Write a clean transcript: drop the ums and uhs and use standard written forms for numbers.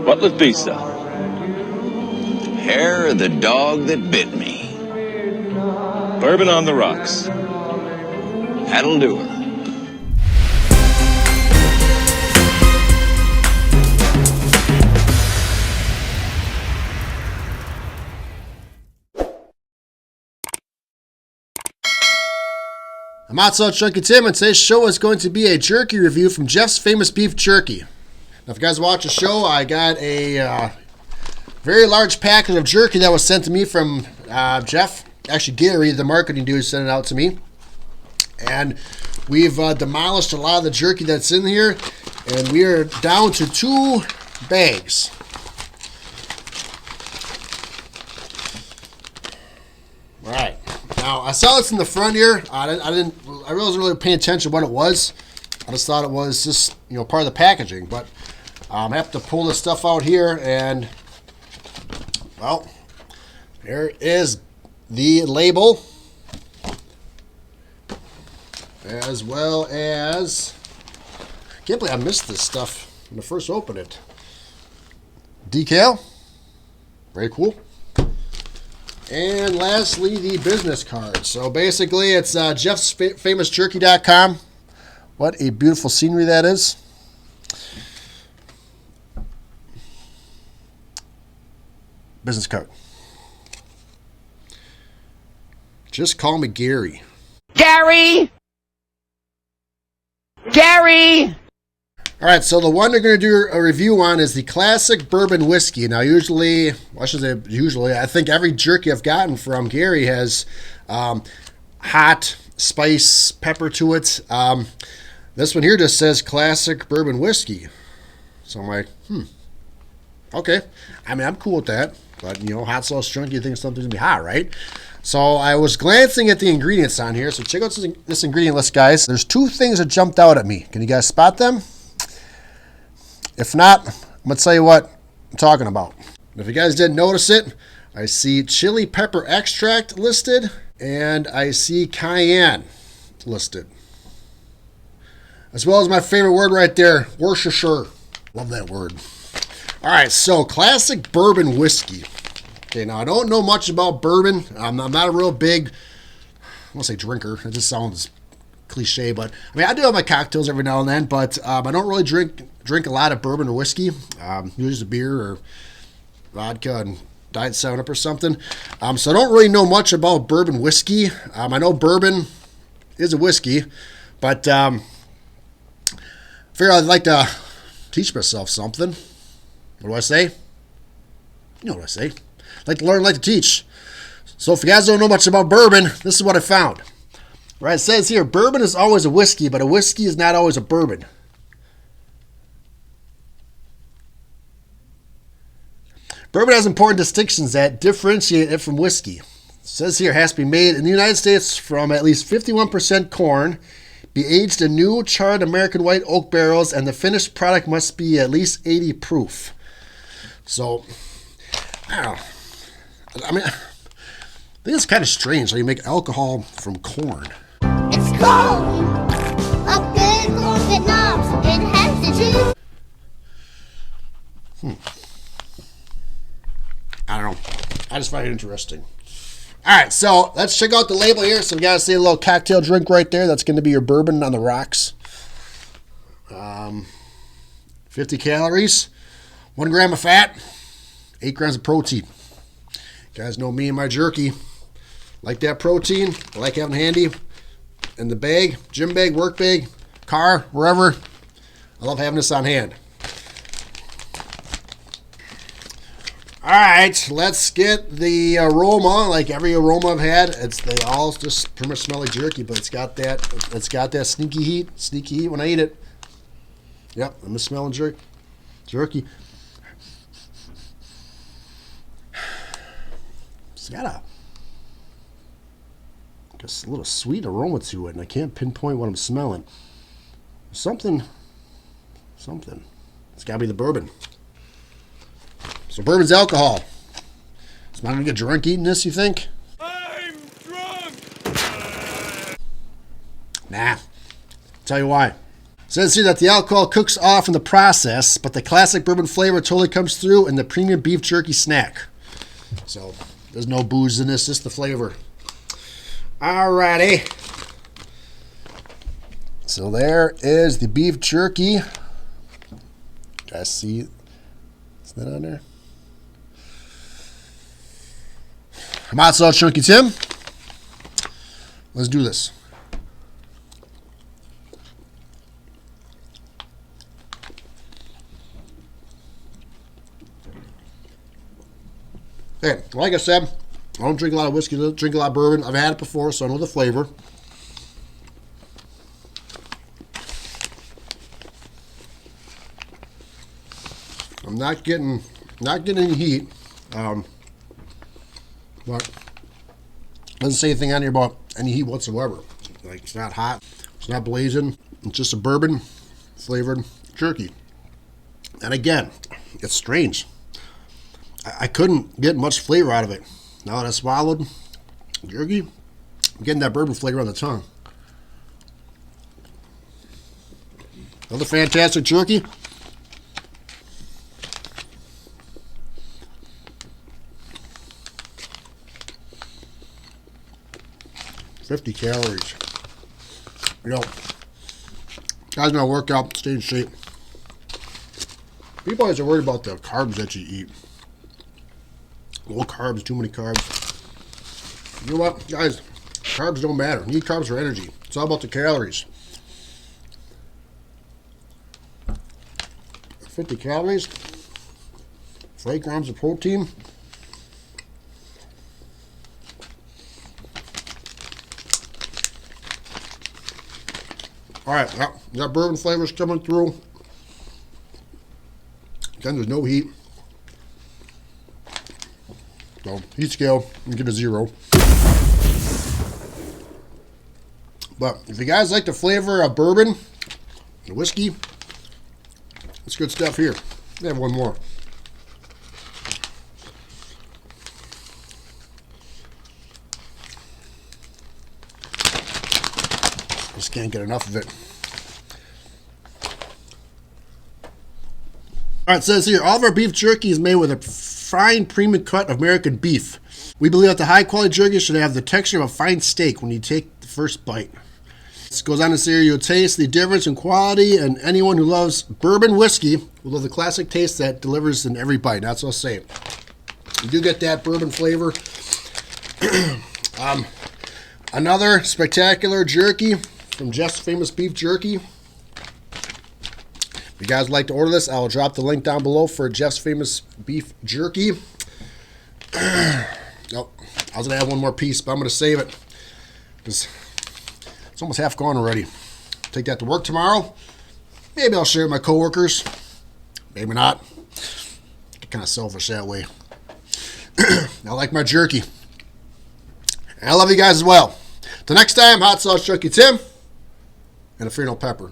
What'll it be, sir? Hair of the dog that bit me. Bourbon on the rocks. That'll do her. I'm Outside Chunky Tim, and today's show is going to be a jerky review from Jeff's Famous Beef Jerky. Now, if you guys watch the show, I got a very large package of jerky that was sent to me from Jeff. Actually, Gary, the marketing dude, sent it out to me. And we've demolished a lot of the jerky that's in here, and we are down to 2 bags. All right. Now, I saw this in the front here. I really wasn't really paying attention to what it was. I just thought it was just, part of the packaging. But I have to pull this stuff out here, and, well, there is the label, as well as, I can't believe I missed this stuff when I first opened it. Decal, very cool. And lastly, the business card. So basically, it's jeffsfamousjerky.com. What a beautiful scenery that is. Business card. Just call me Gary. Gary! Gary! All right, so the one we're going to do a review on is the classic bourbon whiskey. Now, I think every jerky I've gotten from Gary has hot spice pepper to it. This one here just says classic bourbon whiskey. So I'm like, okay. I mean, I'm cool with that. But, hot sauce chunky, you think something's going to be hot, right? So I was glancing at the ingredients on here. So check out this ingredient list, guys. There's 2 things that jumped out at me. Can you guys spot them? If not, I'm going to tell you what I'm talking about. If you guys didn't notice it, I see chili pepper extract listed, and I see cayenne listed. As well as my favorite word right there, Worcestershire. Love that word. All right, so classic bourbon whiskey. Okay, now I don't know much about bourbon. I'm not a real big, I won't say drinker. It just sounds cliche, but I mean, I do have my cocktails every now and then, but I don't really drink a lot of bourbon or whiskey. Usually beer or vodka and Diet 7-Up or something. So I don't really know much about bourbon whiskey. I know bourbon is a whiskey, but I figure I'd like to teach myself something. What do I say? You know what I say. Like to learn, like to teach. So if you guys don't know much about bourbon, this is what I found. Right, it says here, bourbon is always a whiskey, but a whiskey is not always a bourbon. Bourbon has important distinctions that differentiate it from whiskey. It says here, it has to be made in the United States from at least 51% corn, be aged in new charred American white oak barrels, and the finished product must be at least 80 proof. So, I don't know. I mean, I think it's kind of strange how you make alcohol from corn. It's cold. A good corn that knobs. It has to chew. I don't know. I just find it interesting. All right, so let's check out the label here. So we got to see a little cocktail drink right there. That's going to be your bourbon on the rocks. 50 calories, 1 gram of fat, 8 grams of protein. You guys know me and my jerky. Like that protein. I like having handy in the bag, gym bag, work bag, car, wherever. I love having this on hand. All right, let's get the aroma. Like every aroma I've had, they all just pretty much smell like jerky, but it's got that sneaky heat when I eat it. Yep, I'm just smelling jerky. It's got a little sweet aroma to it, and I can't pinpoint what I'm smelling. Something. It's got to be the bourbon. So bourbon's alcohol. Am I going to get drunk eating this, you think? I'm drunk! Nah. Tell you why. Says here that the alcohol cooks off in the process, but the classic bourbon flavor totally comes through in the premium beef jerky snack. So there's no booze in this, just the flavor. Alrighty. So there is the beef jerky. Guys see, is that on there? Hot sauce Chunky Tim. Let's do this. Hey, like I said, I don't drink a lot of whiskey, I don't drink a lot of bourbon. I've had it before, so I know the flavor. I'm not getting any heat, but doesn't say anything on here about any heat whatsoever. Like, it's not hot, it's not blazing. It's just a bourbon flavored jerky. And again, it's strange. I couldn't get much flavor out of it. Now that I swallowed jerky, I'm getting that bourbon flavor on the tongue. Another fantastic jerky. $50 calories. You know, guys, when I work out, stay in shape. People always are worried about the carbs that you eat. Low carbs, too many carbs. You know what, guys? Carbs don't matter. You need carbs for energy. It's all about the calories. 50 calories, 8 grams of protein. All right, that bourbon flavor's coming through. Again, there's no heat. So, heat scale, you give it a 0. But if you guys like the flavor of bourbon and whiskey, it's good stuff here. I have one more. Just can't get enough of it. All right, it says here, all of our beef jerky is made with a fine premium cut of American beef. We believe that the high quality jerky should have the texture of a fine steak when you take the first bite. This goes on to say you'll taste the difference in quality, and anyone who loves bourbon whiskey will love the classic taste that delivers in every bite. That's what I'll say. You do get that bourbon flavor. Another spectacular jerky from Jeff's Famous Beef Jerky. If you guys would like to order this, I'll drop the link down below for Jeff's Famous Beef Jerky. Nope, I was going to have one more piece, but I'm going to save it because it's almost half gone already. Take that to work tomorrow. Maybe I'll share with my coworkers. Maybe not. Get kind of selfish that way. I like my jerky. And I love you guys as well. Till next time, hot sauce Jerky Tim and a Aficionado pepper.